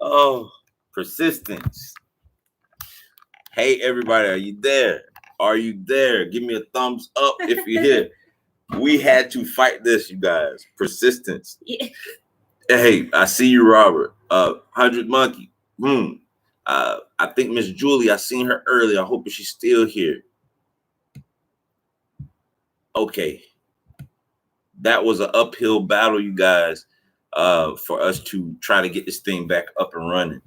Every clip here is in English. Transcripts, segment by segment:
Oh, persistence. Hey, everybody, are you there? Are you there? Give me a thumbs up if you're here. We had to fight this, you guys. Persistence. Yeah. Hey, I see you, Robert. 100 Monkey. I think Miss Julie, I seen her earlier. I hope she's still here. Okay. That was an uphill battle, you guys, for us to try to get this thing back up and running.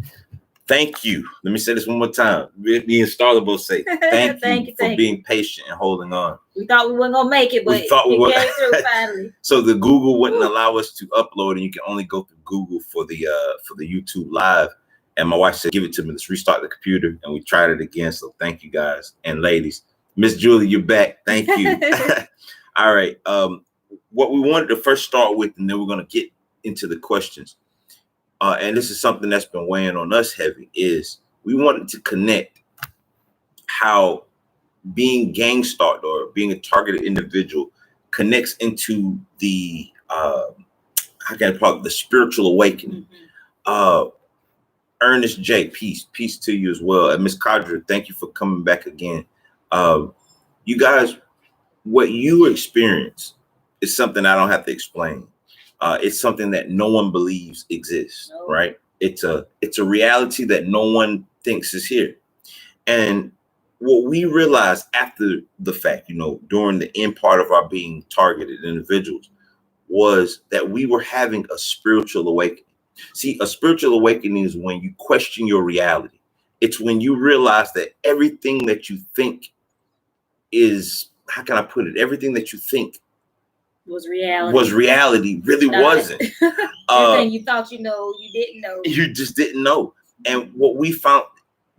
Thank you. Let me say this one more time. Me and Starla both say thank you for being patient and holding on. We thought we weren't gonna make it, but we thought we were through finally. So the Google wouldn't allow us to upload, and you can only go through Google for the YouTube live. And my wife said, "Give it to me. Let's restart the computer." And we tried it again. So thank you guys and ladies. Miss Julie, you're back. Thank you. All right. What we wanted to first start with, and then we're gonna get into the questions. And this is something that's been weighing on us heavy, is we wanted to connect how being gang stalked or being a targeted individual connects into the how can I call it, the spiritual awakening. Ernest J, peace to you as well. And Miss Kadra, thank you for coming back again. You guys, what you experience is something I don't have to explain. It's something that no one believes exists, right? It's a reality that no one thinks is here. And what we realized after the fact, during the end part of our being targeted individuals, was that we were having a spiritual awakening. See, a spiritual awakening is when you question your reality. It's when you realize that everything that you think is, how can I put it? Everything that you think was reality really wasn't. Everything you thought you didn't know. You just didn't know. And what we found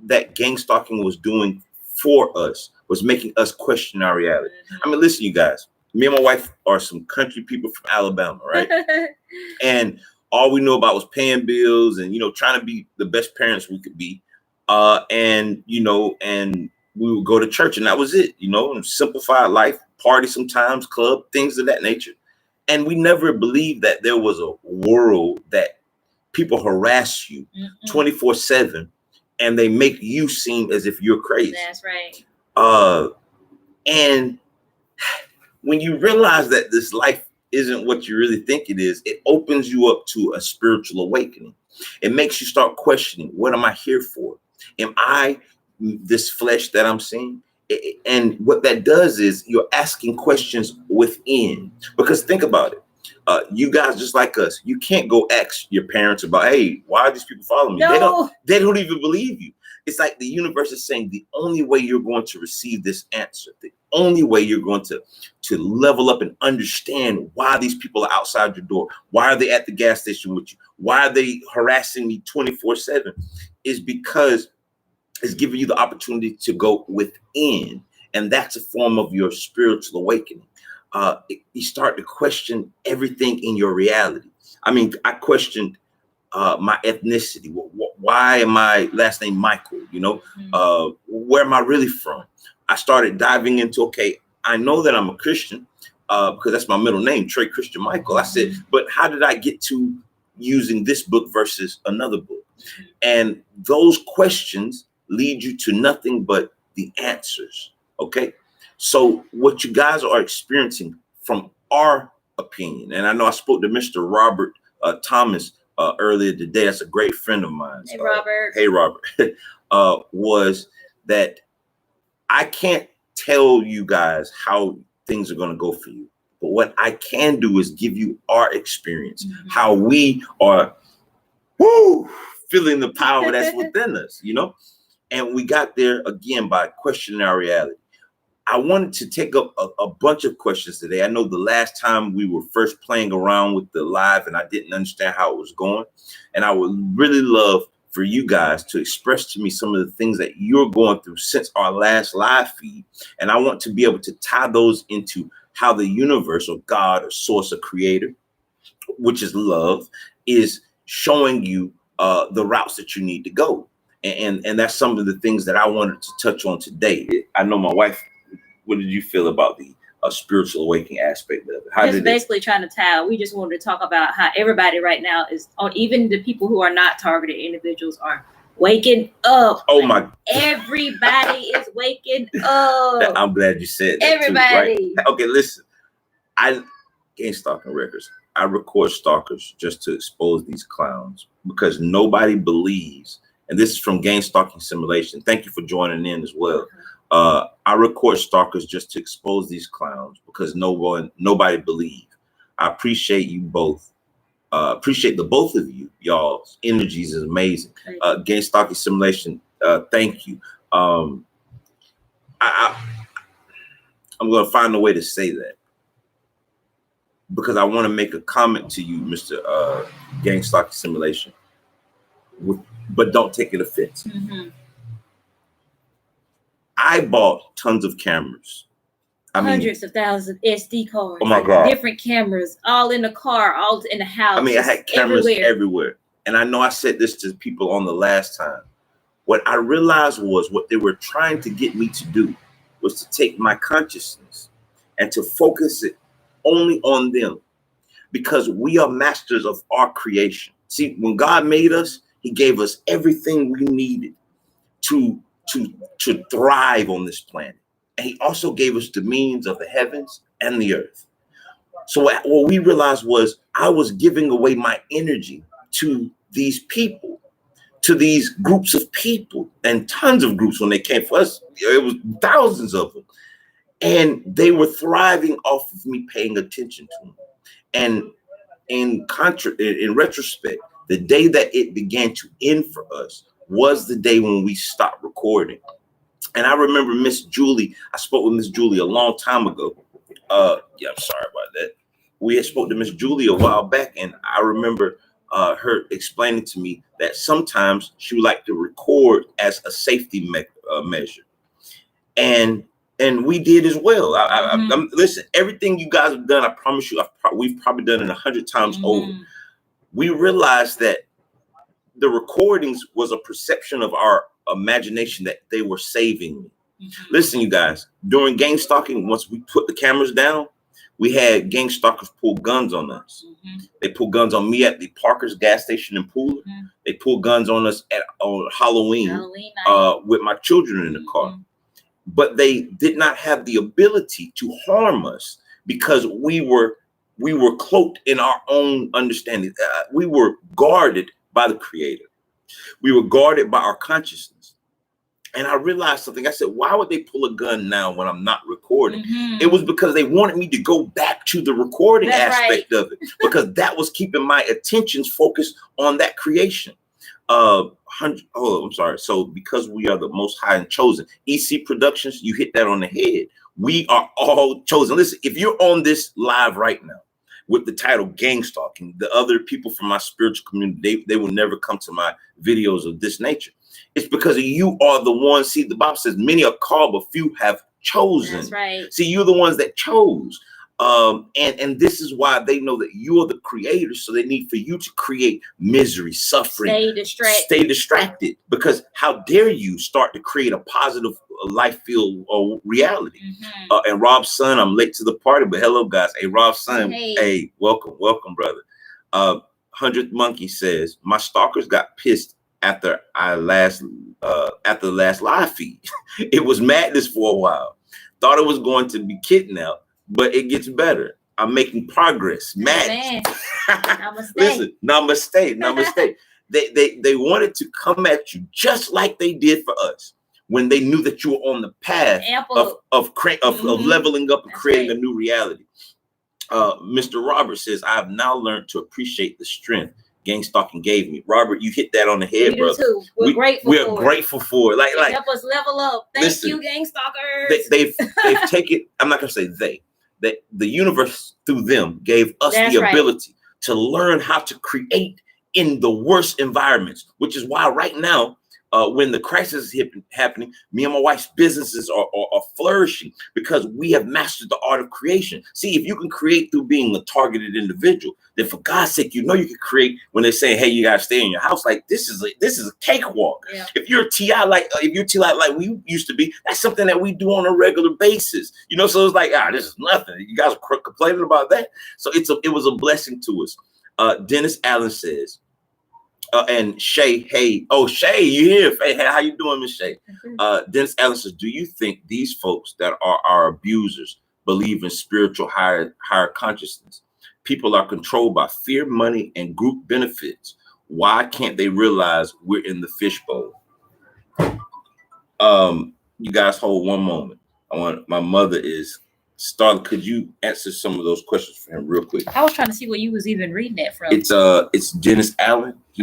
that gang stalking was doing for us was making us question our reality. I mean, listen, you guys, me and my wife are some country people from Alabama, right? And all we knew about was paying bills and, trying to be the best parents we could be. And we would go to church, and that was it, simplified life, party sometimes, club, things of that nature. And we never believed that there was a world that people harass you 24/7, and they make you seem as if you're crazy. That's right. And when you realize that this life isn't what you really think it is, it opens you up to a spiritual awakening. It makes you start questioning, what am I here for? Am I this flesh that I'm seeing? And what that does is you're asking questions within. Because think about it. You guys, just like us, you can't go ask your parents about, hey, why are these people following me? No. They don't even believe you. It's like the universe is saying the only way you're going to receive this answer, the only way you're going to level up and understand why these people are outside your door, why are they at the gas station with you, why are they harassing me 24/7, is because it's giving you the opportunity to go within. And that's a form of your spiritual awakening. You start to question everything in your reality. I mean, I questioned my ethnicity. Why am my last name Michael? Where am I really from? I started diving into, okay, I know that I'm a Christian because that's my middle name, Trey Christian Michael. I said, but how did I get to using this book versus another book? And those questions lead you to nothing but the answers. Okay. So what you guys are experiencing, from our opinion, and I know I spoke to Mr. Robert Thomas earlier today. That's a great friend of mine. Hey, Robert. Hey, Robert. Was that I can't tell you guys how things are going to go for you. But what I can do is give you our experience, how we are feeling the power that's within us, And we got there again by questioning our reality. I wanted to take up a bunch of questions today. I know the last time we were first playing around with the live and I didn't understand how it was going. And I would really love for you guys to express to me some of the things that you're going through since our last live feed. And I want to be able to tie those into how the universe or God or source or creator, which is love, is showing you the routes that you need to go. And that's some of the things that I wanted to touch on today. I know my wife, what did you feel about the spiritual awakening aspect of it. How just basically trying to tell. We just wanted to talk about how everybody right now is, or even the people who are not targeted individuals, are waking up. Oh my! Everybody is waking up. I'm glad you said that. Everybody. Too, right? Okay, listen. I ain't stalking records. I record stalkers just to expose these clowns because nobody believes. And this is from Gang Stalking Simulation. Thank you for joining in as well. I record stalkers just to expose these clowns because nobody believe. I appreciate you both. Appreciate the both of you. Y'all's energies is amazing. Gang Stalking Simulation. Thank you. I'm gonna find a way to say that because I want to make a comment to you, Mr. Gang Stalking Simulation, but don't take it offensive. Mm-hmm. I bought tons of cameras. Hundreds of thousands of SD cards. Oh my God. Different cameras, all in the car, all in the house. I mean, I had cameras everywhere. And I know I said this to people on the last time. What I realized was what they were trying to get me to do was to take my consciousness and to focus it only on them, because we are masters of our creation. See, when God made us, he gave us everything we needed to thrive on this planet. And he also gave us dominions of the heavens and the earth. So what we realized was I was giving away my energy to these people, to these groups of people, and tons of groups when they came for us. It was thousands of them. And they were thriving off of me paying attention to them. And in retrospect, the day that it began to end for us was the day when we stopped recording. And I remember Miss Julie, I spoke with Miss Julie a long time ago. Yeah, I'm sorry about that. We had spoke to Miss Julie a while back, and I remember her explaining to me that sometimes she would like to record as a safety measure. And we did as well. Listen, everything you guys have done, I promise you, we've probably done it 100 times over. We realized that the recordings was a perception of our imagination that they were saving me. Listen, you guys, during gang stalking, once we put the cameras down, we had gang stalkers pull guns on us. They pulled guns on me at the Parker's gas station in Pooler. They pulled guns on us on Halloween night. With my children in the car. But they did not have the ability to harm us because we were cloaked in our own understanding. We were guarded by the Creator. We were guarded by our consciousness. And I realized something. I said, why would they pull a gun now when I'm not recording? It was because they wanted me to go back to the recording aspect of it, because that was keeping my attentions focused on that creation. I'm sorry. So because we are the most high and chosen, EC Productions, you hit that on the head. We are all chosen. Listen, if you're on this live right now with the title Gang Stalking, the other people from my spiritual community, they will never come to my videos of this nature. It's because you are the ones. See, the Bible says many are called, but few have chosen. That's right. See, you're the ones that chose. And this is why they know that you are the creator. So they need for you to create misery, suffering, stay distracted, because how dare you start to create a positive life feel or reality. And Rob's son, I'm late to the party, but hello guys. Hey, Rob's son. Hey, welcome, brother. 100th Monkey says, my stalkers got pissed after the last live feed. It was madness for a while. Thought it was going to be kidnapped, but it gets better. I'm making progress. Madness. Listen, namaste. They wanted to come at you just like they did for us when they knew that you were on the path of leveling up and creating a new reality. Mr. Robert says, I have now learned to appreciate the strength gang stalking gave me. Robert, you hit that on the head, brother. Too. We're grateful for it. Like help us level up. Thank you, gang stalkers. They've taken. I'm not gonna say they. That the universe through them gave us the ability to learn how to create in the worst environments, which is why right now when the crisis is happening, me and my wife's businesses are flourishing because we have mastered the art of creation. See, if you can create through being a targeted individual, then for God's sake, you know you can create when they say, "Hey, you gotta stay in your house." Like this is a cakewalk. Yeah. If you're T.I. like we used to be, that's something that we do on a regular basis. You know, so it's like, this is nothing. You guys are complaining about that. So it was a blessing to us. Dennis Allen says. And Shay, hey, Shay, you here? Hey, how you doing, Miss Shay? Dennis Allen says, do you think these folks that are our abusers believe in spiritual higher consciousness? People are controlled by fear, money, and group benefits. Why can't they realize we're in the fishbowl? You guys hold one moment. My mother is starting. Could you answer some of those questions for him real quick? I was trying to see where you was even reading that from. It's Dennis Allen. He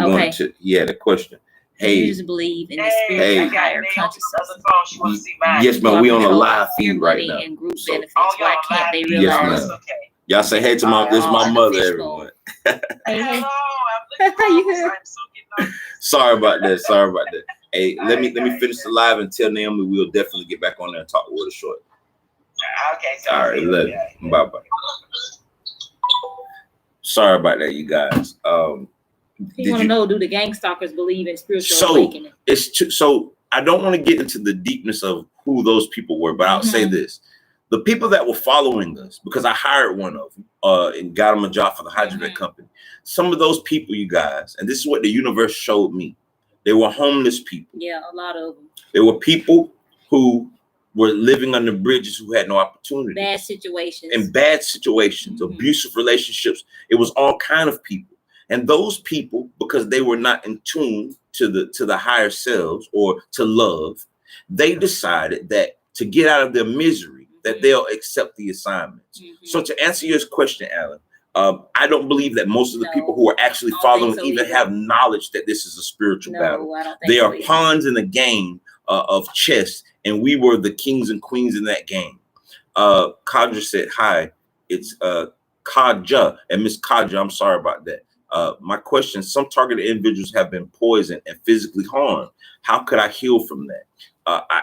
had a question. Hey, you just believe in the spiritual higher consciousness. Yes, man. We on a live feed right now. And group benefits. Why can't they realize? Yes, ma'am. Y'all say hey to this is my mother, everyone. Hey. Sorry about that. Hey, let me finish the live and tell Naomi we'll definitely get back on there and talk with her short. Okay. All right, love you. Bye. Sorry about that, you guys. You want to know, do the gang stalkers believe in spiritual awakening? So I don't want to get into the deepness of who those people were, but I'll say this. The people that were following us, because I hired one of them and got him a job for the Hydrovet company. Some of those people, you guys, and this is what the universe showed me. They were homeless people. Yeah, a lot of them. There were people who were living under bridges who had no opportunity. Bad situations. Abusive relationships. It was all kind of people. And those people, because they were not in tune to the higher selves or to love, they decided that to get out of their misery, that they'll accept the assignments. So to answer your question, Alan, I don't believe that most of the people who are actually following even have knowledge that this is a spiritual battle. I don't think they are pawns in the game of chess, and we were the kings and queens in that game. Kadra said, hi, it's Kadja, and Miss Kadja, I'm sorry about that. My question, some targeted individuals have been poisoned and physically harmed. How could I heal from that?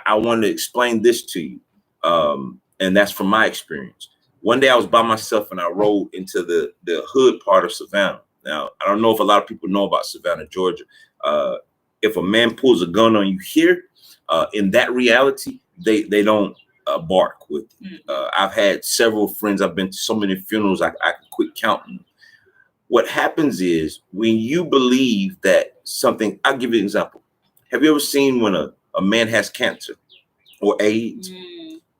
I want to explain this to you, and that's from my experience. One day I was by myself and I rode into the hood part of Savannah. Now, I don't know if a lot of people know about Savannah, Georgia. If a man pulls a gun on you here, in that reality, they don't bark with you. I've had several friends. I've been to so many funerals, I can quit counting them. What happens is when you believe that something, I'll give you an example. Have you ever seen when a man has cancer or AIDS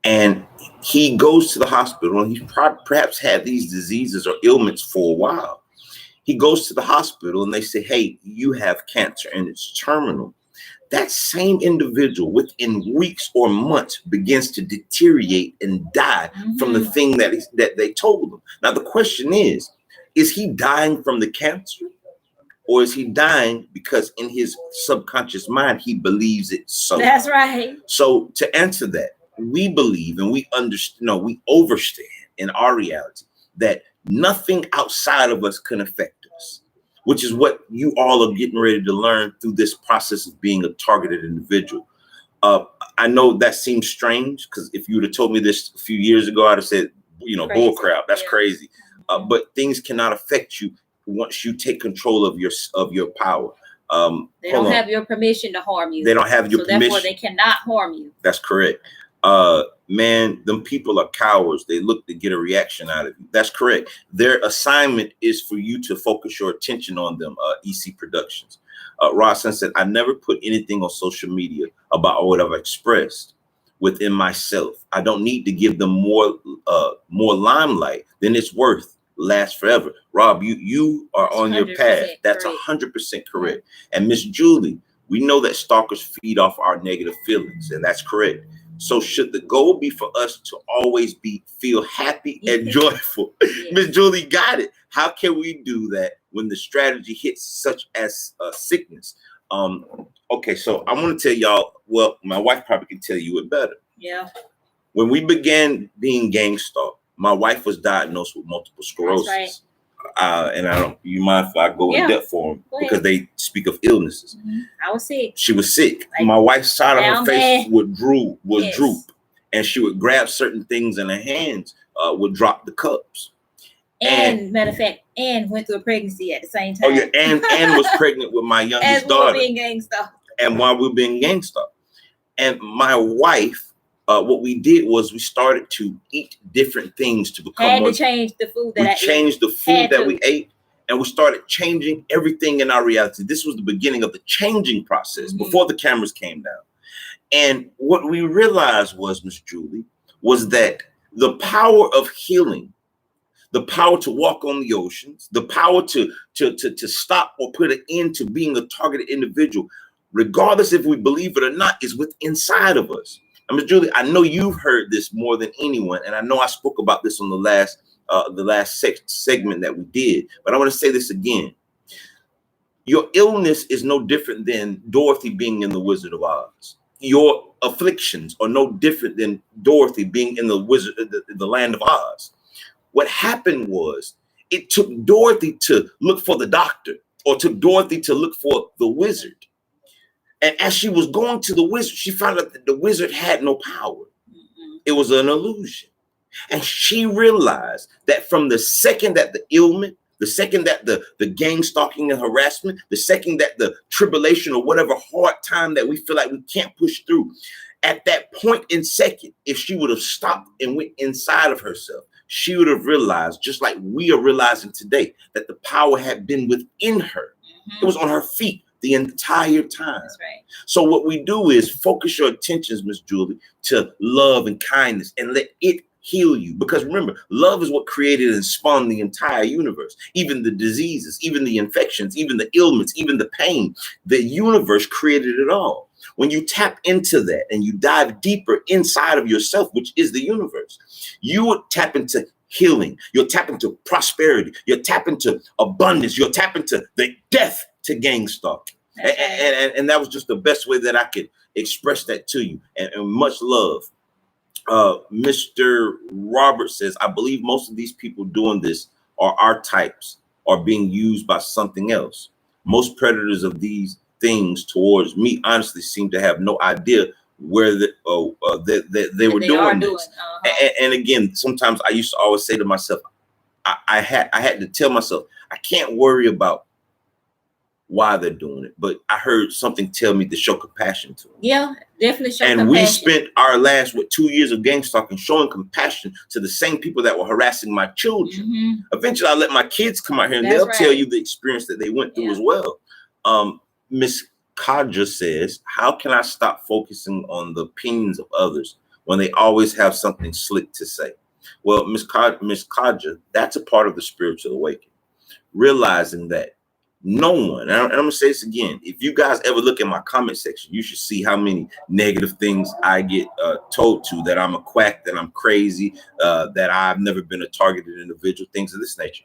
and he goes to the hospital and he's perhaps had these diseases or ailments for a while? He goes to the hospital and they say, hey, you have cancer and it's terminal. That same individual within weeks or months begins to deteriorate and die from the thing that they told him. Now, the question is he dying from the cancer, or is he dying because in his subconscious mind, he believes it so? That's right. So to answer that, we believe and we understand, no, we understand in our reality that nothing outside of us can affect us, which is what you all are getting ready to learn through this process of being a targeted individual. I know that seems strange because if you would have told me this a few years ago, I'd have said, bull crap, that's crazy. But things cannot affect you once you take control of your power. They don't have your permission to harm you. They don't have your permission. Therefore, they cannot harm you. That's correct. Man, them people are cowards. They look to get a reaction out of you. That's correct. Their assignment is for you to focus your attention on them. EC Productions. Rawson said, I never put anything on social media about what I've expressed within myself. I don't need to give them more limelight than it's worth. Last forever. Rob, you are on your path. That's 100% correct. And Miss Julie, we know that stalkers feed off our negative feelings, and that's correct. So should the goal be for us to always feel happy and joyful? Miss Julie got it. How can we do that when the strategy hits such as sickness? Okay, so I'm going to tell y'all, well, my wife probably can tell you it better. Yeah. When we began being gang stalked, my wife was diagnosed with multiple sclerosis. That's and I don't. You mind if I go in depth for them because they speak of illnesses. I was sick. She was sick. Like, my wife's side of her face bad. would droop, and she would grab certain things, and her hands would drop the cups. And matter of fact, Anne went through a pregnancy at the same time. Oh yeah, Anne was pregnant with my youngest daughter. Being gangsta. And while we were being gangsta, and my wife, what we did was we started to eat different things to become more. To change the food that we changed the food that we ate, and we started changing everything in our reality. This was the beginning of the changing process before the cameras came down. And what we realized was, Miss Julie, was that the power of healing, the power to walk on the oceans, the power to stop or put an end to being a targeted individual, regardless if we believe it or not, is within inside of us. And Ms. Julie, I know you've heard this more than anyone, and I know I spoke about this on the last segment that we did, but I want to say this again. Your illness is no different than Dorothy being in the Wizard of Oz. Your afflictions are no different than Dorothy being in the land of Oz. What happened was it took Dorothy to look for the doctor, or took Dorothy to look for the wizard. And as she was going to the wizard, she found out that the wizard had no power. It was an illusion. And she realized that from the second that the ailment, the second that the gang stalking and harassment, the second that the tribulation or whatever hard time that we feel like we can't push through, at that point in second, if she would have stopped and went inside of herself, she would have realized, just like we are realizing today, that the power had been within her. It was on her feet the entire time. That's right. So what we do is focus your attentions, Miss Julie, to love and kindness, and let it heal you. Because remember, love is what created and spawned the entire universe. Even the diseases, even the infections, even the ailments, even the pain. The universe created it all. When you tap into that and you dive deeper inside of yourself, which is the universe, you would tap into healing. You'll tap into prosperity. You'll tap into abundance. You'll tap into the death to gang stalking. And that was just the best way that I could express that to you. And much love. Mr. Robert says, I believe most of these people doing this are our types, are being used by something else. Most predators of these things towards me honestly seem to have no idea where they were doing this. And again, sometimes I used to always say to myself, I had to tell myself, I can't worry about why they're doing it, but I heard something tell me to show compassion to them. Yeah, definitely show compassion. And we spent our last 2 years of gang stalking showing compassion to the same people that were harassing my children. Eventually I let my kids come out here and they'll tell you the experience that they went through as well. Miss Kaja says, how can I stop focusing on the opinions of others when they always have something slick to say? Well, Miss Kaja, that's a part of the spiritual awakening. Realizing that no one, and I'm going to say this again, if you guys ever look at my comment section, you should see how many negative things I get told to, that I'm a quack, that I'm crazy, that I've never been a targeted individual, things of this nature.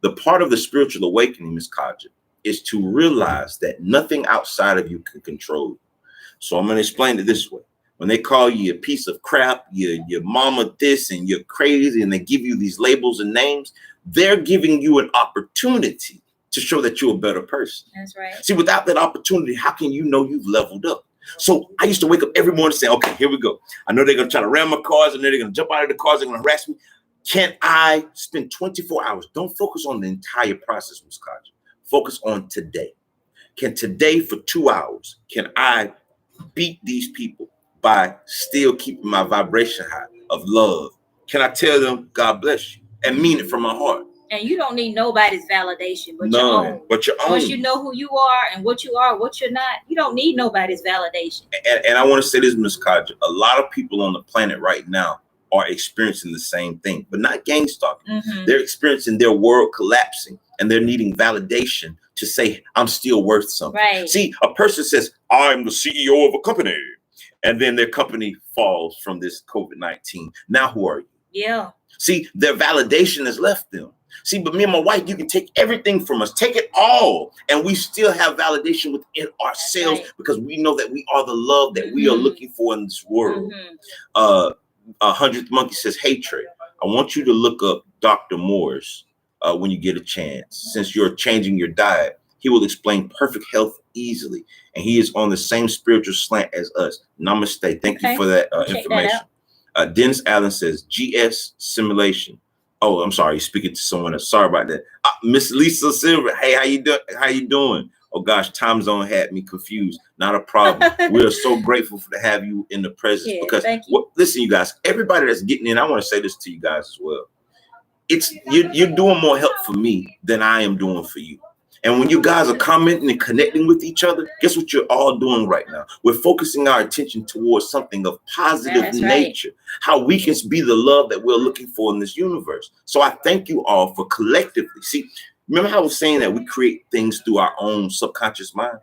The part of the spiritual awakening, Miss Kaja, is to realize that nothing outside of you can control you. So I'm going to explain it this way. When they call you a piece of crap, your mama this, and you're crazy, and they give you these labels and names, they're giving you an opportunity to show that you're a better person. That's right. See, without that opportunity, how can you know you've leveled up? So I used to wake up every morning saying, okay, here we go. I know they're going to try to ram my cars, and then they're going to jump out of the cars, they're going to harass me. Can I spend 24 hours? Don't focus on the entire process, Ms. Kaja. Focus on today. Can today for 2 hours, can I beat these people by still keeping my vibration high of love? Can I tell them, God bless you, and mean it from my heart? And you don't need nobody's validation but your own. But your own. Once you know who you are and what you are, what you're not, you don't need nobody's validation. And I want to say this, Ms. Kaja, a lot of people on the planet right now are experiencing the same thing, but not gang stalking. They're experiencing their world collapsing, and they're needing validation to say, I'm still worth something. Right. See, a person says, I'm the CEO of a company, and then their company falls from this COVID-19. Now who are you? Yeah. See, their validation has left them. See, but me and my wife, you can take everything from us, take it all, and we still have validation within ourselves, because we know that we are the love that we are looking for in this world. 100th Monkey says, hey, Trey, I want you to look up Dr. Moore's when you get a chance. Since you're changing your diet, he will explain perfect health easily. And he is on the same spiritual slant as us. Namaste. Thank you for that information. Dennis Allen says, GS simulation. Oh, I'm sorry. He's speaking to someone else. Sorry about that. Miss Lisa Silver. Hey, how you doing? How you doing? Oh gosh, time zone had me confused. Not a problem. We are so grateful to have you in the presence because listen, you guys, everybody that's getting in, I want to say this to you guys as well. It's you're doing more help for me than I am doing for you. And when you guys are commenting and connecting with each other, guess what you're all doing right now? We're focusing our attention towards something of positive nature, how we can be the love that we're looking for in this universe. So I thank you all for collectively. See, remember how I was saying that we create things through our own subconscious mind?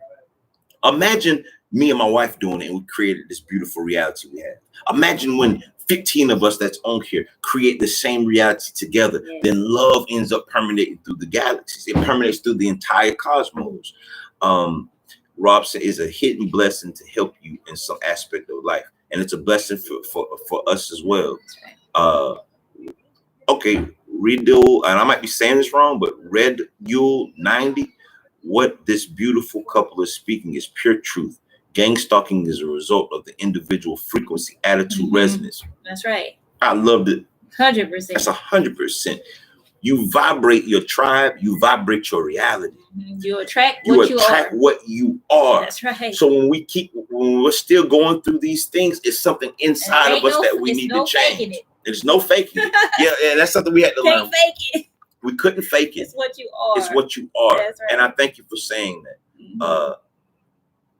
Imagine me and my wife doing it and we created this beautiful reality we have. Imagine when 15 of us that's on here create the same reality together, then love ends up permeating through the galaxies. It permeates through the entire cosmos. Rob said it's a hidden blessing to help you in some aspect of life. And it's a blessing for us as well. Okay, Redo, and I might be saying this wrong, but Red Yule 90, what this beautiful couple is speaking is pure truth. Gang stalking is a result of the individual frequency, attitude, resonance. That's right. I loved it. 100%. That's 100%. You vibrate your tribe. You vibrate your reality. You attract what you are. What you are. That's right. So when we're still going through these things, it's something inside of us that we need to change. There's no faking it. Yeah, that's something we had to learn. Can't fake it. We couldn't fake it. It's what you are. It's what you are. That's right. And I thank you for saying that.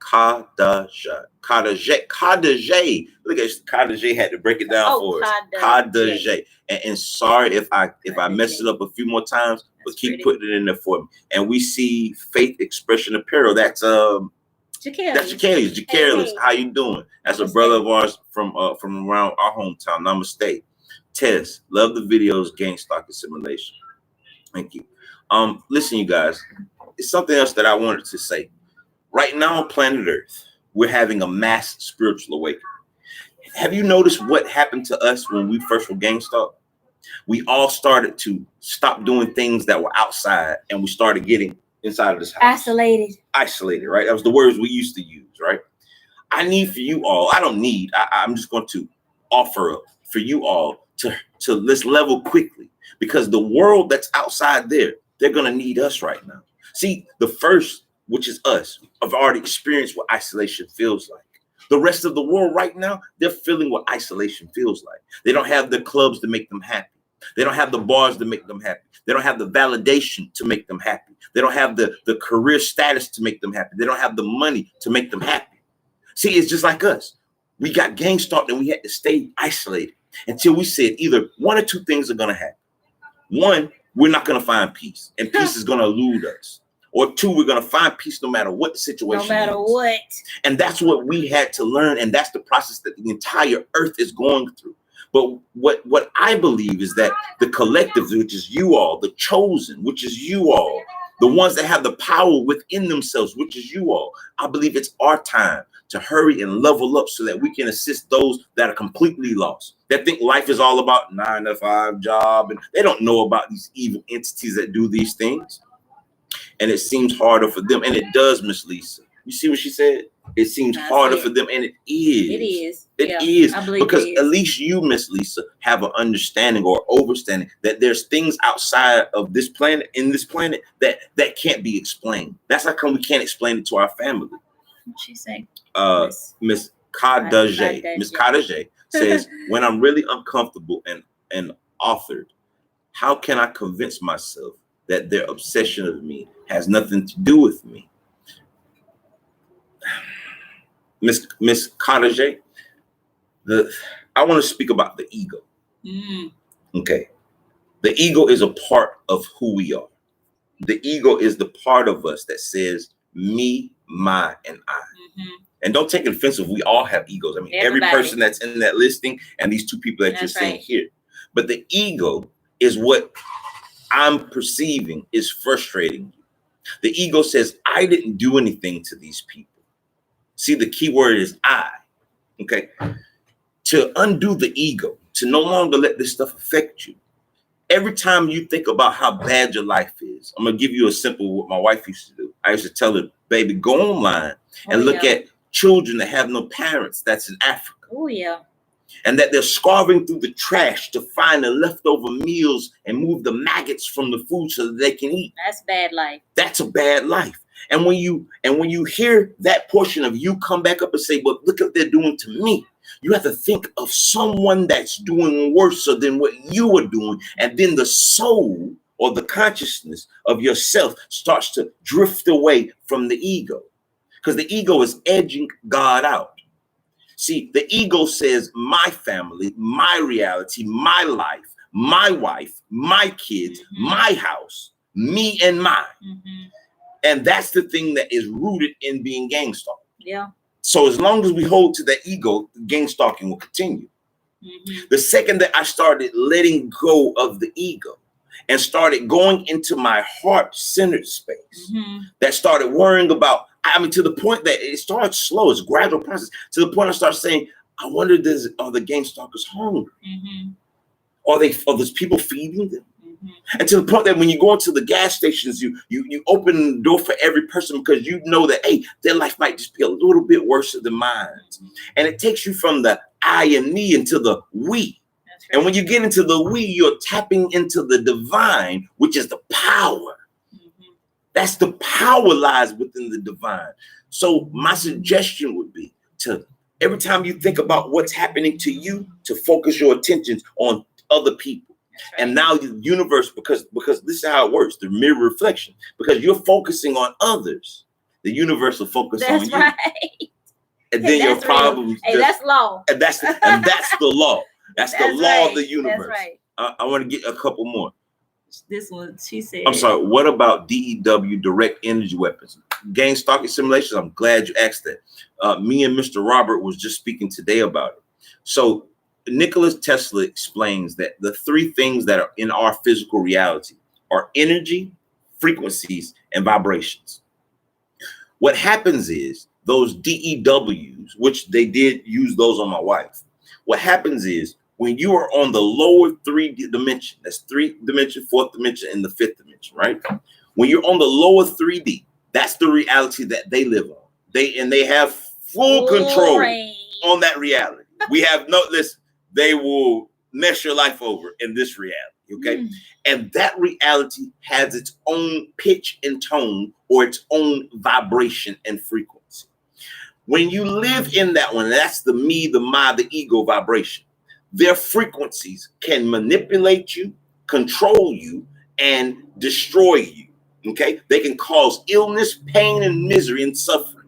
Kadajay. Look at Kadajay had to break it down for us. Kadajay. And sorry if I messed it up a few more times, but keep putting it in there for me. And we see Faith Expression Apparel. That's Jacarius. That's Jacarius. Hey. How you doing? That's a brother of ours from around our hometown. Namaste. Tess, love the videos, gang stalking simulation. Thank you. Listen, you guys, it's something else that I wanted to say. Right now on planet Earth, we're having a mass spiritual awakening. Have you noticed what happened to us when we first were gang stalked? We all started to stop doing things that were outside, and we started getting inside of this house. Isolated, right? That was the words we used to use, right? I need for you all, I'm just going to offer up for you all to let's level quickly, because the world that's outside there, they're going to need us right now. See, the first, which is us, have already experienced what isolation feels like. The rest of the world right now, they're feeling what isolation feels like. They don't have the clubs to make them happy. They don't have the bars to make them happy. They don't have the validation to make them happy. They don't have the career status to make them happy. They don't have the money to make them happy. See, it's just like us. We got gang stalked and we had to stay isolated until we said either one or two things are going to happen. One, we're not going to find peace, and peace is going to elude us. Or two, we're going to find peace no matter what the situation is. No matter what. And that's what we had to learn. And that's the process that the entire earth is going through. But what I believe is that the collective, which is you all, the chosen, which is you all, the ones that have the power within themselves, which is you all, I believe it's our time to hurry and level up so that we can assist those that are completely lost, that think life is all about 9-to-5 job, and they don't know about these evil entities that do these things. And it seems harder for them. And it does, Miss Lisa. You see what she said? It seems harder for them. And it is. It is. It is. I believe because at least you, Miss Lisa, have an understanding or overstanding that there's things outside of this planet, in this planet, that can't be explained. That's how come we can't explain it to our family. What'd she say? Miss Kadajay. Miss Kadajay says, when I'm really uncomfortable and authored, how can I convince myself that their obsession of me has nothing to do with me? Miss Kadajay, I want to speak about the ego. Okay. The ego is a part of who we are. The ego is the part of us that says me, my, and I. And don't take it offensive. We all have egos. I mean, every person that's in that listing and these two people that you're seeing here. But the ego is what I'm perceiving is frustrating you. The ego says, I didn't do anything to these people. See, the key word is I. Okay. To undo the ego, to no longer let this stuff affect you, every time you think about how bad your life is, I'm gonna give you a simple what my wife used to do. I used to tell her, baby, go online and look at children that have no parents that's in Africa. Oh yeah. And that they're scarving through the trash to find the leftover meals and move the maggots from the food so that they can eat. That's bad life. That's a bad life. And when you hear that portion of you come back up and say, but look what they're doing to me, you have to think of someone that's doing worse than what you are doing. And then the soul or the consciousness of yourself starts to drift away from the ego, because the ego is edging God out. See, the ego says my family, my reality, my life, my wife, my kids, my house, me and mine. And that's the thing that is rooted in being gang stalked. Yeah. So as long as we hold to that ego, gang stalking will continue. The second that I started letting go of the ego and started going into my heart-centered space, that started worrying about, I mean, to the point that it starts slow, it's a gradual process, to the point I start saying, I wonder, are the gang stalkers hungry? Are there's people feeding them? And to the point that when you go into the gas stations, you open the door for every person because you know that, hey, their life might just be a little bit worse than mine. And it takes you from the I and me into the we. That's right. And when you get into the we, you're tapping into the divine, which is the power. That's the power lies within the divine. So my suggestion would be to, every time you think about what's happening to you, to focus your attentions on other people. Right. And now the universe, because this is how it works, the mirror reflection, because you're focusing on others, the universe will focus on you. Right. And then your problems. Hey, that's law. And that's the law. That's the law right. of the universe. That's right. I want to get a couple more. This one, she said. I'm sorry. What about DEW, direct energy weapons? Gang stalking simulations. I'm glad you asked that. Me and Mr. Robert was just speaking today about it. So Nikola Tesla explains that the three things that are in our physical reality are energy, frequencies, and vibrations. What happens is those DEWs, which they did use those on my wife. What happens is when you are on the lower 3D dimension, that's 3 dimension, 4th dimension, and the 5th dimension, right? When you're on the lower 3D, that's the reality that they live on. They have full control on that reality. We have listen, they will mess your life over in this reality, okay? And that reality has its own pitch and tone, or its own vibration and frequency. When you live in that one, that's the me, the my, the ego vibration. Their frequencies can manipulate you, control you, and destroy you, okay? They can cause illness, pain, and misery and suffering.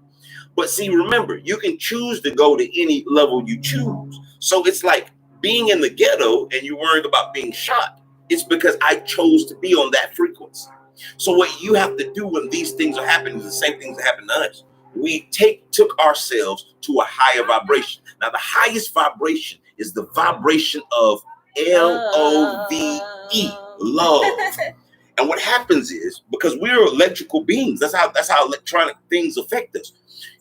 But see, remember, you can choose to go to any level you choose. So it's like being in the ghetto and you're worried about being shot. It's because I chose to be on that frequency. So what you have to do when these things are happening is the same things that happen to us. We took ourselves to a higher vibration. Now, the highest vibration is the vibration of LOVE, love. And what happens is, because we're electrical beings, that's how electronic things affect us.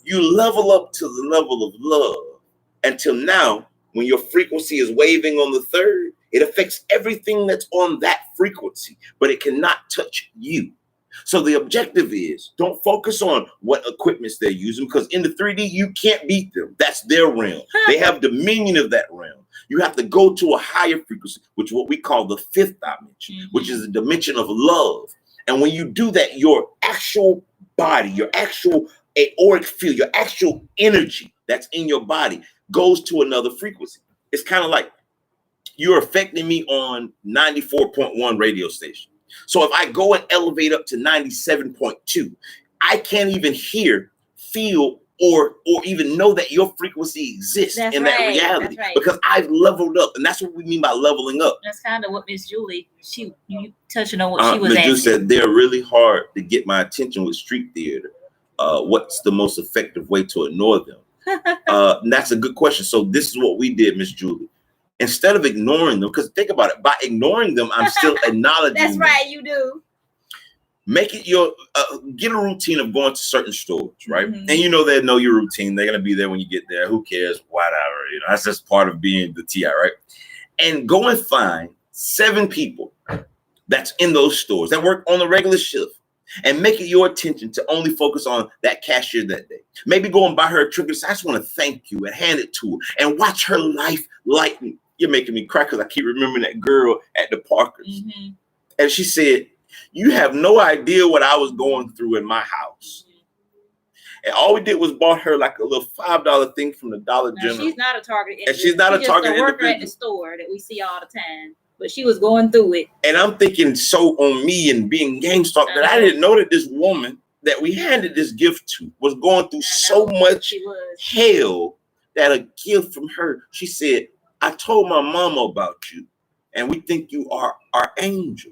You level up to the level of love until now, when your frequency is waving on the 3rd, it affects everything that's on that frequency, but it cannot touch you. So the objective is, don't focus on what equipments they're using, because in the 3D, you can't beat them. That's their realm. They have dominion of that realm. You have to go to a higher frequency, which is what we call the 5th dimension, which is the dimension of love. And when you do that, your actual body, your actual auric field, your actual energy that's in your body goes to another frequency. It's kind of like you're affecting me on 94.1 radio station. So if I go and elevate up to 97.2, I can't even hear, feel, or even know that your frequency exists that reality, because I've leveled up. And that's what we mean by leveling up. That's kind of what Miss Julie, you touching on what she was asking. Julie said, they're really hard to get my attention with street theater. What's the most effective way to ignore them? And that's a good question. So this is what we did, Miss Julie. Instead of ignoring them, because think about it, by ignoring them, I'm still acknowledging That's them. right, you do. Make it your, get a routine of going to certain stores, right? And you know they know your routine. They're going to be there when you get there. Who cares? Whatever. You know, that's just part of being the TI, right? And go and find 7 people that's in those stores that work on a regular shift, and make it your attention to only focus on that cashier that day. Maybe go and buy her a trinket and say, I just want to thank you, and hand it to her and watch her life lighten. You're making me cry because I keep remembering that girl at the Parkers. Mm-hmm. And she said, you have no idea what I was going through in my house. And all we did was bought her like a little $5 thing from the Dollar General. She's not a target individual. And she's not a target just a worker individual at the store that we see all the time. But she was going through it. And I'm thinking so on me and being GameStop that I didn't know that this woman that we handed this gift to was going through so much hell that a gift from her. She said, I told my mama about you, and we think you are our angel.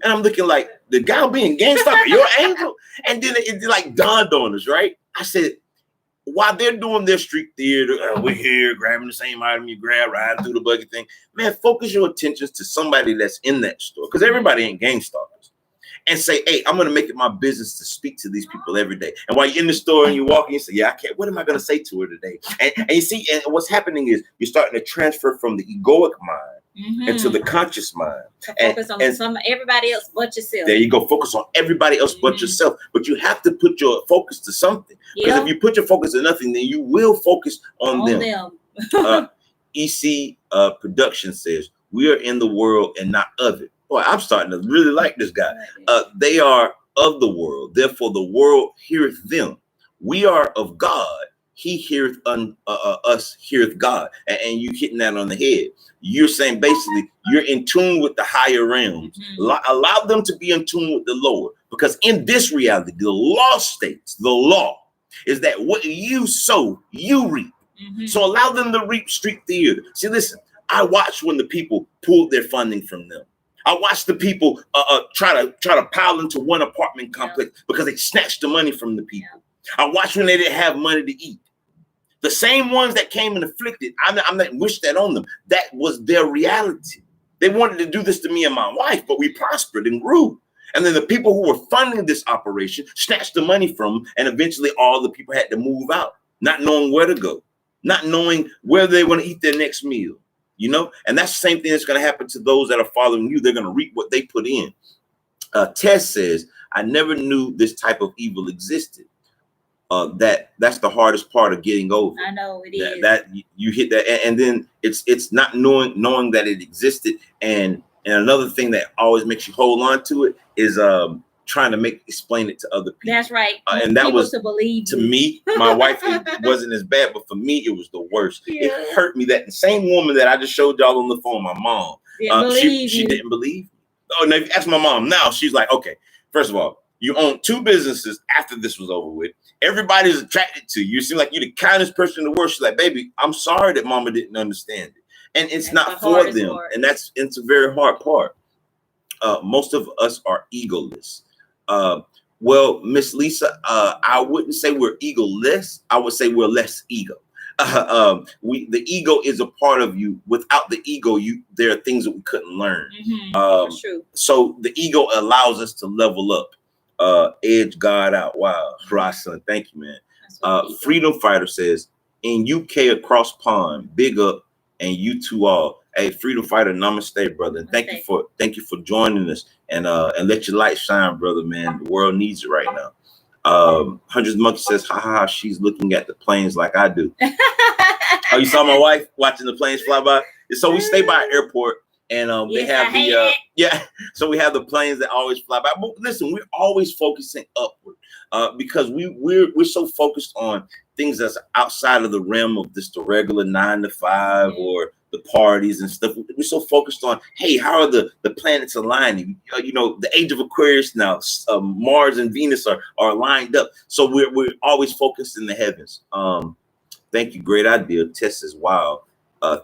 And I'm looking like, the guy being GameStop, your angel? And then it like dawned on us, right? I said, while they're doing their street theater, we're here grabbing the same item you grab, riding through the buggy thing. Man, focus your attentions to somebody that's in that store, because everybody ain't GameStoppers. And say, hey, I'm going to make it my business to speak to these people every day. And while you're in the store and you walk in, you say, yeah, I can't. What am I going to say to her today? And you see, and what's happening is you're starting to transfer from the egoic mind into the conscious mind. So focus on everybody else but yourself. There you go. Focus on everybody else but yourself. But you have to put your focus to something. Because if you put your focus to nothing, then you will focus on them. EC Production says, we are in the world and not of it. Boy, I'm starting to really like this guy. They are of the world. Therefore, the world heareth them. We are of God. He heareth us, heareth God. And you hitting that on the head. You're saying basically you're in tune with the higher realms. Allow them to be in tune with the lower. Because in this reality, the law states, the law is that what you sow, you reap. So allow them to reap street theater. See, listen, I watched when the people pulled their funding from them. I watched the people try to pile into one apartment complex because they snatched the money from the people. I watched when they didn't have money to eat. The same ones that came and afflicted, I'm not wish that on them. That was their reality. They wanted to do this to me and my wife, but we prospered and grew. And then the people who were funding this operation snatched the money from them, and eventually all the people had to move out, not knowing where to go, not knowing where they want to eat their next meal. You know, and that's the same thing that's going to happen to those that are following you. They're going to reap what they put in. Tess says, I never knew this type of evil existed. That's the hardest part of getting over. I know it is. That you hit that, and then it's not knowing that it existed. And another thing that always makes you hold on to it is trying to explain it to other people. That's right. And that was to believe to me. My wife, it wasn't as bad, but for me, it was the worst. It hurt me that the same woman that I just showed y'all on the phone, my mom, she didn't believe me. Oh, no, if you ask my mom now, she's like, okay, first of all, you own 2 businesses after this was over with. Everybody's attracted to you. You seem like you're the kindest person in the world. She's like, baby, I'm sorry that mama didn't understand it. And it's not for them. Part. And it's a very hard part. Most of us are egoless. Well, Miss Lisa, I wouldn't say we're egoless. I would say we're less ego. The ego is a part of you. Without the ego, there are things that we couldn't learn. That's true. So the ego allows us to level up. Edge God out. Wow, Rosalind, thank you, man. Freedom Fighter says, in UK across pond, big up, and you two all. Hey, Freedom Fighter, namaste, brother. And thank you for joining us, and let your light shine, brother, man. The world needs it right now. Hundreds Monkey says, ha ha ha, she's looking at the planes like I do. Oh, you saw my wife watching the planes fly by? So we stay by an airport, and they have so we have the planes that always fly by. But listen, we're always focusing upward because we're so focused on things that's outside of the realm of the regular 9 to 5 or the parties and stuff. We're so focused on, hey, how are the planets aligning? You know, the age of Aquarius now, Mars and Venus are lined up. So we're always focused in the heavens. Thank you. Great idea. Tess is wild.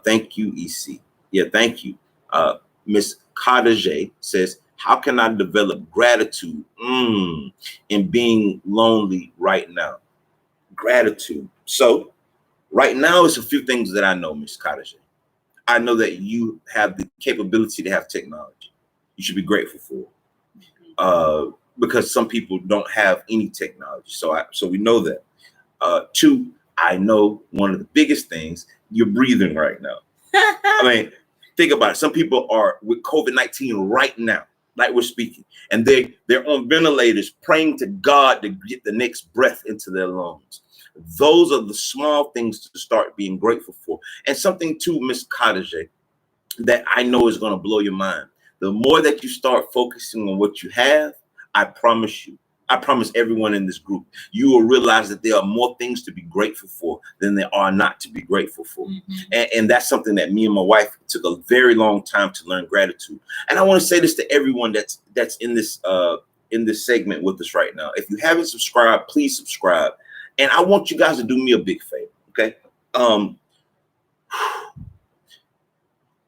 Thank you, EC. Yeah, thank you. Miss Kadajay says, how can I develop gratitude in being lonely right now? Gratitude. So right now, it's a few things that I know, Miss Kadajay. I know that you have the capability to have technology. You should be grateful for it. Because some people don't have any technology. So we know that. 2, I know one of the biggest things, you're breathing right now. I mean, think about it. Some people are with COVID-19 right now. like we're speaking, and they're on ventilators praying to God to get the next breath into their lungs. Those are the small things to start being grateful for. And something too, Miss Khadijah, that I know is going to blow your mind. The more that you start focusing on what you have, I promise everyone in this group, you will realize that there are more things to be grateful for than there are not to be grateful for. And that's something that me and my wife took a very long time to learn gratitude. And I want to say this to everyone that's in this segment with us right now. If you haven't subscribed, please subscribe. And I want you guys to do me a big favor, okay?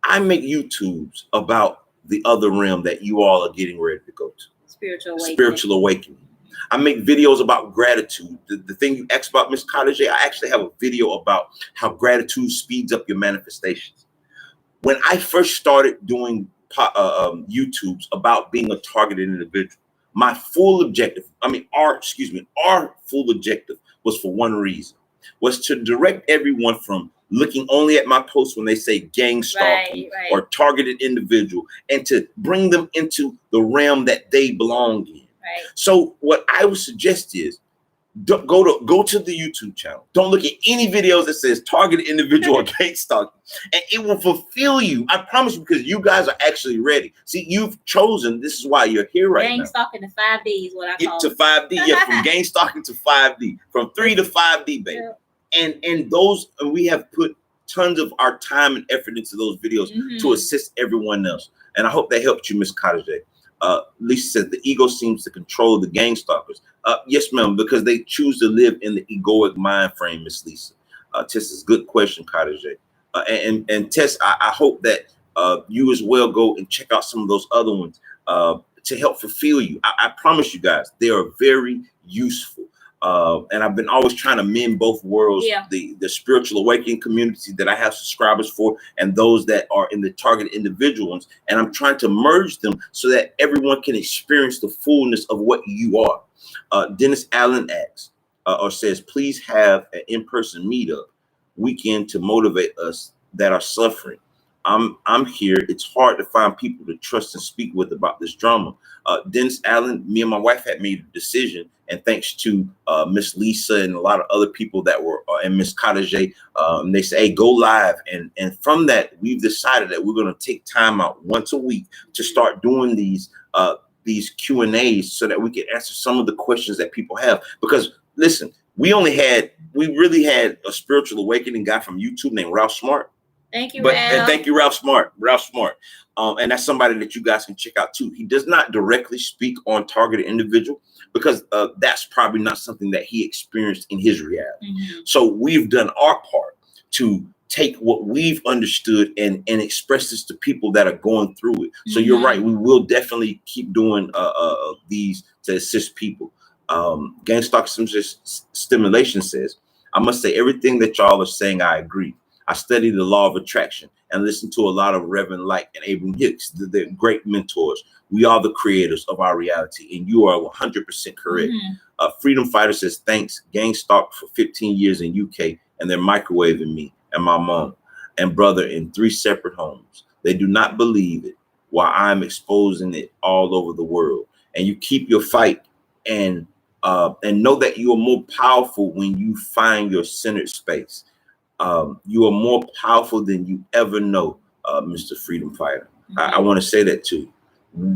I make YouTubes about the other realm that you all are getting ready to go to. Spiritual awakening. I make videos about gratitude. The thing you asked about, Miss Khadijah, I actually have a video about how gratitude speeds up your manifestations. When I first started doing YouTubes about being a targeted individual, my full objective, our full objective was for one reason, was to direct everyone from looking only at my posts when they say gang stalking or targeted individual, and to bring them into the realm that they belong in. So what I would suggest is go to the YouTube channel. Don't look at any videos that says targeted individual or gang stalking, and it will fulfill you. I promise you, because you guys are actually ready. See, you've chosen. This is why you're here right now. Gang stalking to 5D is what I call it. To 5D, yeah, from gang stalking to 5D, from 3 to 5D, baby. Yeah. And those, we have put tons of our time and effort into those videos to assist everyone else. And I hope that helped you, Miss Khadijah. Lisa said the ego seems to control the gang stalkers. Yes, ma'am, because they choose to live in the egoic mind frame, Miss Lisa. Tess, good question, Khadijah. And Tess, I hope that you as well go and check out some of those other ones to help fulfill you. I promise you guys, they are very useful. And I've been always trying to mend both worlds, the spiritual awakening community that I have subscribers for, and those that are in the targeted individual ones. And I'm trying to merge them so that everyone can experience the fullness of what you are. Dennis Allen asks, or says, please have an in-person meetup weekend to motivate us that are suffering. I'm here. It's hard to find people to trust and speak with about this drama. Dennis Allen, me and my wife had made a decision, and thanks to Miss Lisa and a lot of other people that were, and Miss Khadijah, they say, hey, go live. And from that, we've decided that we're going to take time out once a week to start doing these Q&As so that we can answer some of the questions that people have. Because listen, we really had a spiritual awakening guy from YouTube named Ralph Smart. Thank you, Ralph. And thank you, Ralph Smart. And that's somebody that you guys can check out too. He does not directly speak on targeted individual because that's probably not something that he experienced in his reality. So we've done our part to take what we've understood and express this to people that are going through it. So you're right. We will definitely keep doing these to assist people. Gang Stalk Stimulation says, I must say everything that y'all are saying, I agree. I study the law of attraction and listen to a lot of Reverend Light and Abraham Hicks. They're great mentors. We are the creators of our reality, and you are 100% correct. Freedom Fighter says, thanks. Gang stalked for 15 years in UK, and they're microwaving me and my mom and brother in 3 separate homes. They do not believe it, while I'm exposing it all over the world. And you keep your fight and know that you are more powerful when you find your centered space. You are more powerful than you ever know, Mr. Freedom Fighter. I want to say that too.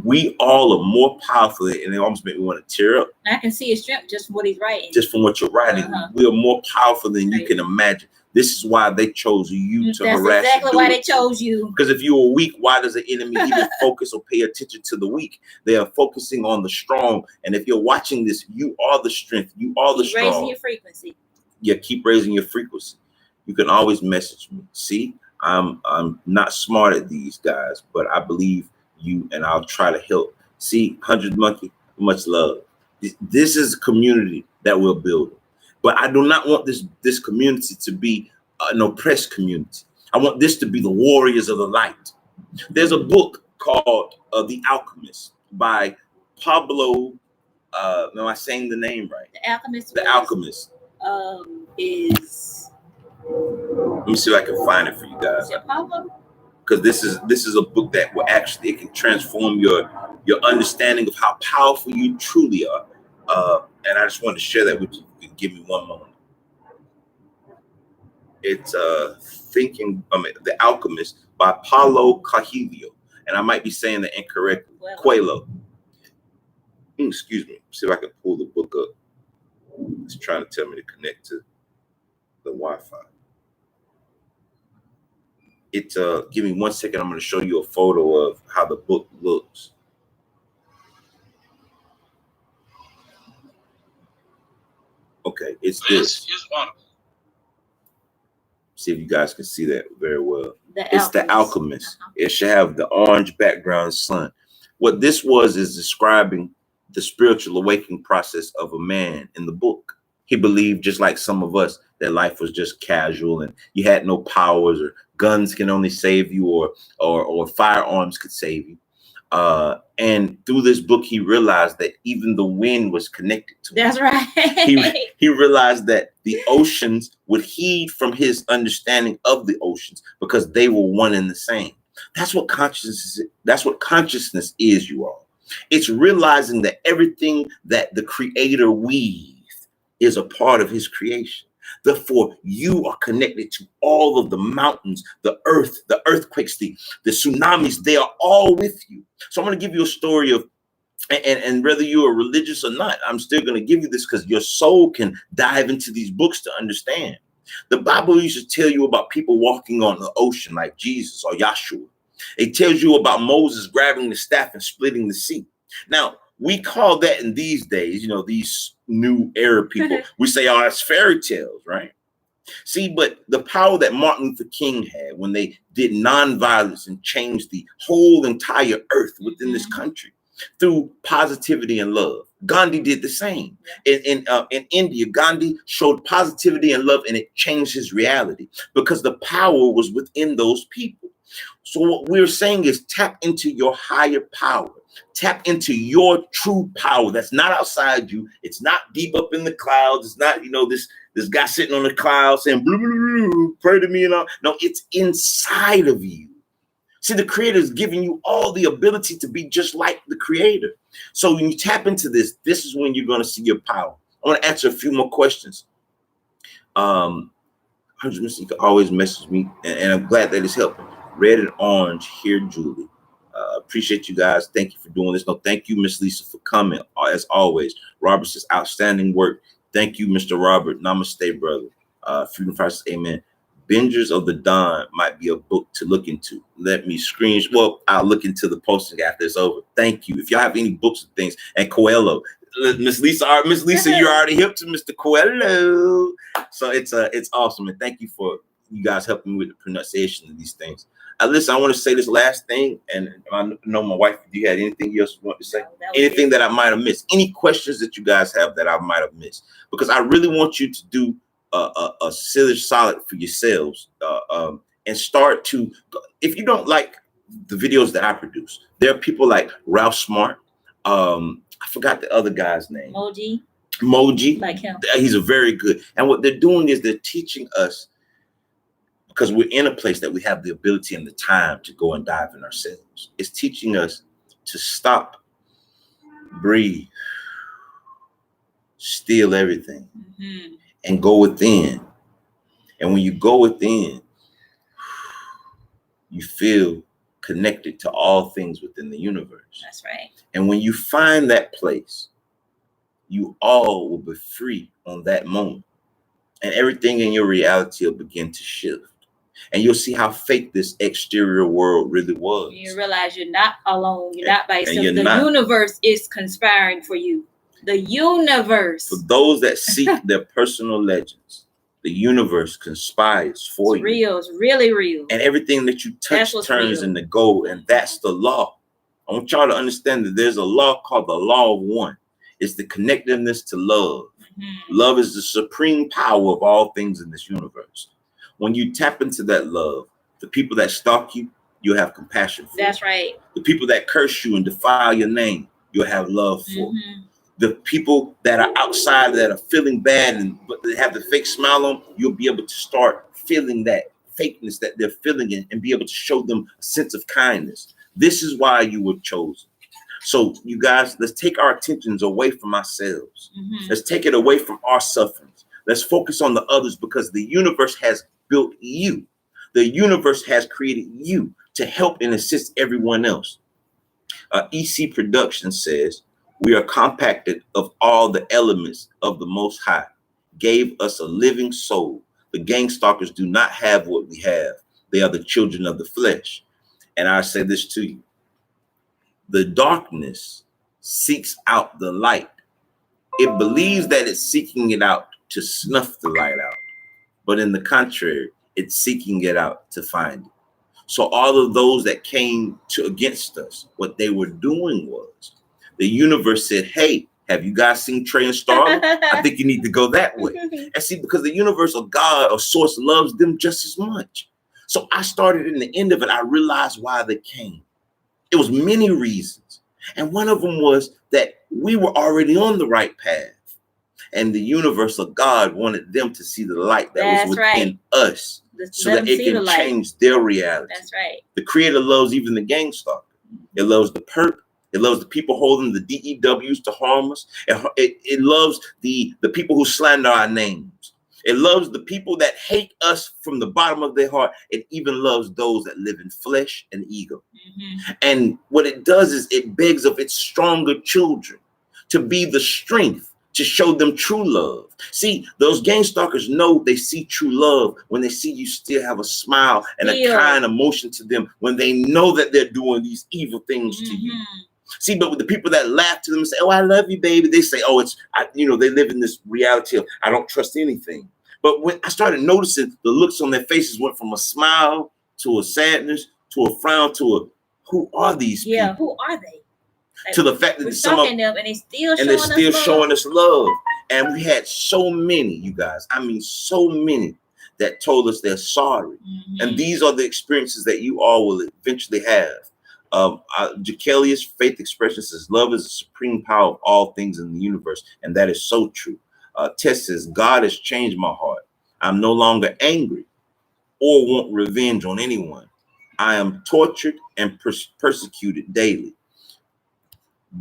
We all are more powerful, and it almost makes me want to tear up. I can see his strength just from what he's writing. Just from what you're writing. We are more powerful than you can imagine. This is why they chose you to harass. That's exactly why they chose you. Because if you are weak, why does the enemy even focus or pay attention to the weak? They are focusing on the strong. And if you're watching this, you are the strength. You are the strong. Raising your frequency. Yeah, keep raising your frequency. You can always message me. See, I'm not smart at these guys, but I believe you, and I'll try to help. See, 100 Monkey, much love. This is a community that we're building, but I do not want this community to be an oppressed community. I want this to be the warriors of the light. There's a book called The Alchemist by Pablo. Am I saying the name right? The Alchemist. The Alchemist. Is. Let me see if I can find it for you guys. Is it Pablo? because this is a book that will actually, it can transform your understanding of how powerful you truly are. And I just wanted to share that with you. You can give me one moment. It's The Alchemist by Paulo Coelho, and I might be saying that incorrectly. Coelho. Excuse me. See if I can pull the book up. It's trying to tell me to connect to the Wi-Fi. Give me 1 second. I'm going to show you a photo of how the book looks. Okay, it's this. See if you guys can see that very well. It's The Alchemist. It should have the orange background sun. What this is describing the spiritual awakening process of a man in the book. He believed, just like some of us, that life was just casual and you had no powers, or guns can only save you, or firearms could save you. And through this book, he realized that even the wind was connected to him. That's right. He realized that the oceans would heed from his understanding of the oceans because they were one and the same. That's what consciousness is, you all. It's realizing that everything that the Creator weaved is a part of his creation. Therefore, you are connected to all of the mountains, the earth, the earthquakes, the tsunamis. They are all with you. So I'm going to give you a story of, and whether you are religious or not, I'm still going to give you this because your soul can dive into these books to understand. The Bible used to tell you about people walking on the ocean like Jesus or Yahshua. It tells you about Moses grabbing the staff and splitting the sea. Now, we call that in these days, these new era people, we say, oh, it's fairy tales, right? See, but the power that Martin Luther King had when they did nonviolence and changed the whole entire earth within this country through positivity and love. Gandhi did the same. In India, Gandhi showed positivity and love, and it changed his reality because the power was within those people. So what we're saying is tap into your higher power. Tap into your true power that's not outside you. It's not deep up in the clouds. It's not, this guy sitting on the cloud saying, blue, blue, blue, pray to me and all. No, it's inside of you. See, the Creator is giving you all the ability to be just like the Creator. So when you tap into this is when you're going to see your power. I want to answer a few more questions. You can always message me, and I'm glad that it's helping. Red and Orange here, Julie. Appreciate you guys. Thank you for doing this. No, thank you, Miss Lisa, for coming. As always, Robert says outstanding work. Thank you, Mr. Robert. Namaste, brother. Freedom Fighters, amen. Bingers of the Dawn might be a book to look into. Let me screenshot. Well, I'll look into the posting after it's over. Thank you. If y'all have any books and things, and Coelho, Miss Lisa, you're already hip to Mr. Coelho. So it's awesome, and thank you for you guys helping me with the pronunciation of these things. Listen, I want to say this last thing, and I know my wife, do you have anything else you want to say? Anything that I might have missed? Any questions that you guys have that I might have missed? Because I really want you to do a silly solid for yourselves and start to, if you don't like the videos that I produce, there are people like Ralph Smart. I forgot the other guy's name. Moji. Like him. He's a very good. And what they're doing is they're teaching us, because we're in a place that we have the ability and the time to go and dive in ourselves. It's teaching us to stop, breathe, steal everything, and go within. And when you go within, you feel connected to all things within the universe. That's right. And when you find that place, you all will be free on that moment. And everything in your reality will begin to shift. And you'll see how fake this exterior world really was. You realize you're not alone. You're not by yourself. The universe is conspiring for you. The universe. For those that seek their personal legends, the universe conspires for you. Real. It's really real. And everything that you touch turns into gold. And that's the law. I want y'all to understand that there's a law called the law of one. It's the connectiveness to love. Love is the supreme power of all things in this universe. When you tap into that love, the people that stalk you, you'll have compassion for. That's right. The people that curse you and defile your name, you'll have love for. The people that are outside that are feeling bad but they have the fake smile on, you'll be able to start feeling that fakeness that they're feeling and be able to show them a sense of kindness. This is why you were chosen. So you guys, let's take our attentions away from ourselves. Let's take it away from our sufferings. Let's focus on the others, because the universe has built you. The universe has created you to help and assist everyone else. EC Production says, we are compacted of all the elements of the Most High, gave us a living soul. The gang stalkers do not have what we have. They are the children of the flesh. And I say this to you. The darkness seeks out the light. It believes that it's seeking it out to snuff the light out. But in the contrary, it's seeking it out to find it. So all of those that came against us, what they were doing was, the universe said, hey, have you guys seen Trey and Starla? I think you need to go that way. And see, because the universe or God or source loves them just as much. So I started in the end of it. I realized why they came. It was many reasons. And one of them was that we were already on the right path. And the universe of God wanted them to see the light that was within us, so that it can change their reality. That's right. The Creator loves even the gang stalker. It loves the perp. It loves the people holding the DEWs to harm us. It loves the people who slander our names. It loves the people that hate us from the bottom of their heart. It even loves those that live in flesh and ego. And what it does is it begs of its stronger children to be the strength to show them true love. See, those gang stalkers know they see true love when they see you still have a smile and a kind emotion to them, when they know that they're doing these evil things to you. See, but with the people that laugh to them and say, oh, I love you, baby, they say, oh, they live in this reality of, I don't trust anything. But when I started noticing, the looks on their faces went from a smile to a sadness to a frown to a, who are these people? Yeah, who are they? Like, to the fact that some of them, and they're still showing us love. And we had so many, you guys, I mean, so many that told us they're sorry. And these are the experiences that you all will eventually have. Jacelius Faith Expression says, love is the supreme power of all things in the universe. And that is so true. Tess says, God has changed my heart. I'm no longer angry or want revenge on anyone. I am tortured and persecuted daily.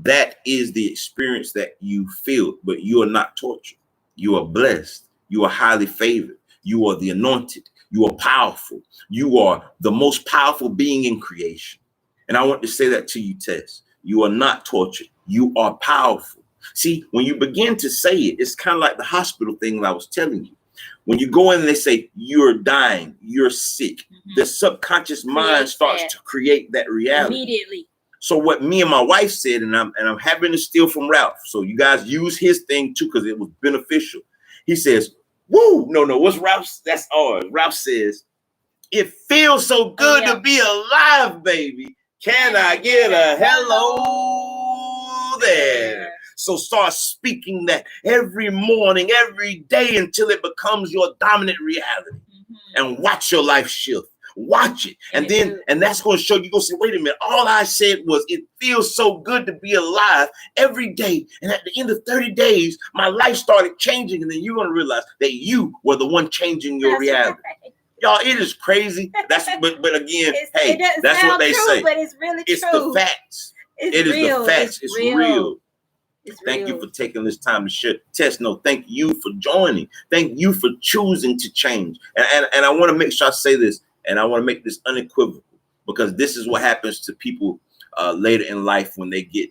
That is the experience that you feel, but you are not tortured. You are blessed. You are highly favored. You are the anointed. You are powerful. You are the most powerful being in creation. And I want to say that to you, Tess. You are not tortured. You are powerful. See, when you begin to say it, it's kind of like the hospital thing that I was telling you. When you go in and they say, you're dying, you're sick, the subconscious mind starts to create that reality. Immediately. So what me and my wife said, and I'm having to steal from Ralph. So you guys use his thing too, because it was beneficial. He says, woo, no, what's Ralph's? That's ours. Ralph says, it feels so good to be alive, baby. Can I get a hello there? So start speaking that every morning, every day, until it becomes your dominant reality. And watch your life shift. Watch it. And that's going to show you, going to say, wait a minute, all I said was it feels so good to be alive every day. And at the end of 30 days, my life started changing. And then you're going to realize that you were the one changing your reality. Right. Y'all, it is crazy. That's but again, hey, that's what they say. But it's really it's true. The facts. It is the facts. It's real. Thank you for taking this time to share. Tess, no, thank you for joining. Thank you for choosing to change. And I want to make sure I say this. And I want to make this unequivocal, because this is what happens to people later in life when they get,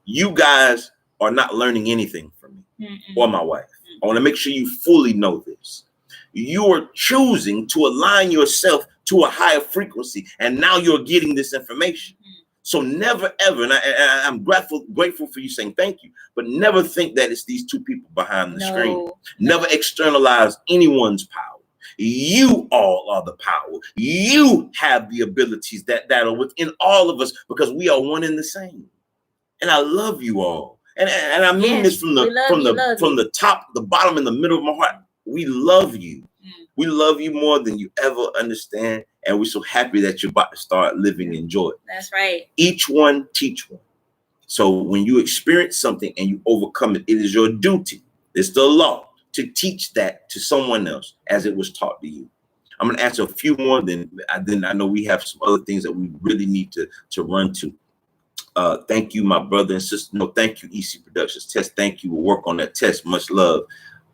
you guys are not learning anything from me or my wife. I want to make sure you fully know this. You are choosing to align yourself to a higher frequency, and now you're getting this information. So never, ever, and I'm grateful for you saying thank you, but never think that it's these two people behind the screen. Never externalize anyone's power. You all are the power. You have the abilities that are within all of us, because we are one and the same. And I love you all. And I mean this from the top, the bottom, and the middle of my heart. We love you. We love you more than you ever understand. And we're so happy that you're about to start living in joy. That's right. Each one teach one. So when you experience something and you overcome it, it is your duty. It's the law to teach that to someone else as it was taught to you. I'm going to answer a few more. Then I know we have some other things that we really need to run to. Thank you, my brother and sister. No, thank you, EC Productions. Test, thank you. We'll work on that test. Much love.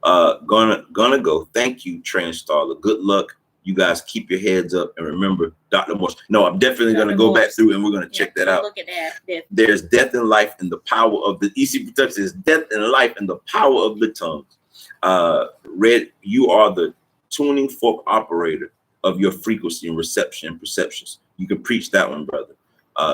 Gonna go. Thank you, Transtaller. Good luck. You guys keep your heads up and remember Dr. Morse. No, I'm definitely going to go back through and we're going to check that out. Look at that. There's death and life in the power of the EC Productions. There's death and life in the power of the tongue. Red, you are the tuning fork operator of your frequency and reception and perceptions. You can preach that one, brother.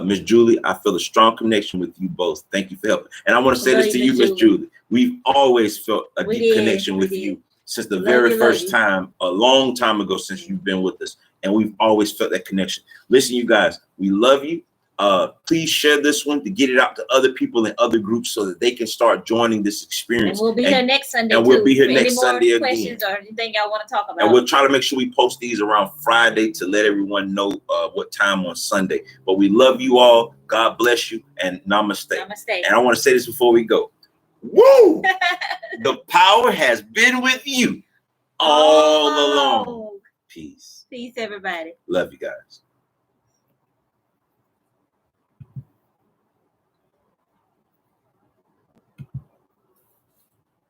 Miss Julie, I feel a strong connection with you both. Thank you for helping. And I want to say this to you, Miss Julie. We've always felt a deep connection with you since the very first time, a long time ago, since you've been with us. And we've always felt that connection. Listen, you guys, we love you. Please share this one to get it out to other people in other groups so that they can start joining this experience. And we'll be here next Sunday. And we'll be here next Sunday again. Questions or anything y'all want to talk about? And we'll try to make sure we post these around Friday to let everyone know what time on Sunday. But we love you all. God bless you and namaste. Namaste. And I want to say this before we go. Woo! The power has been with you all along. Peace. Peace, everybody. Love you guys.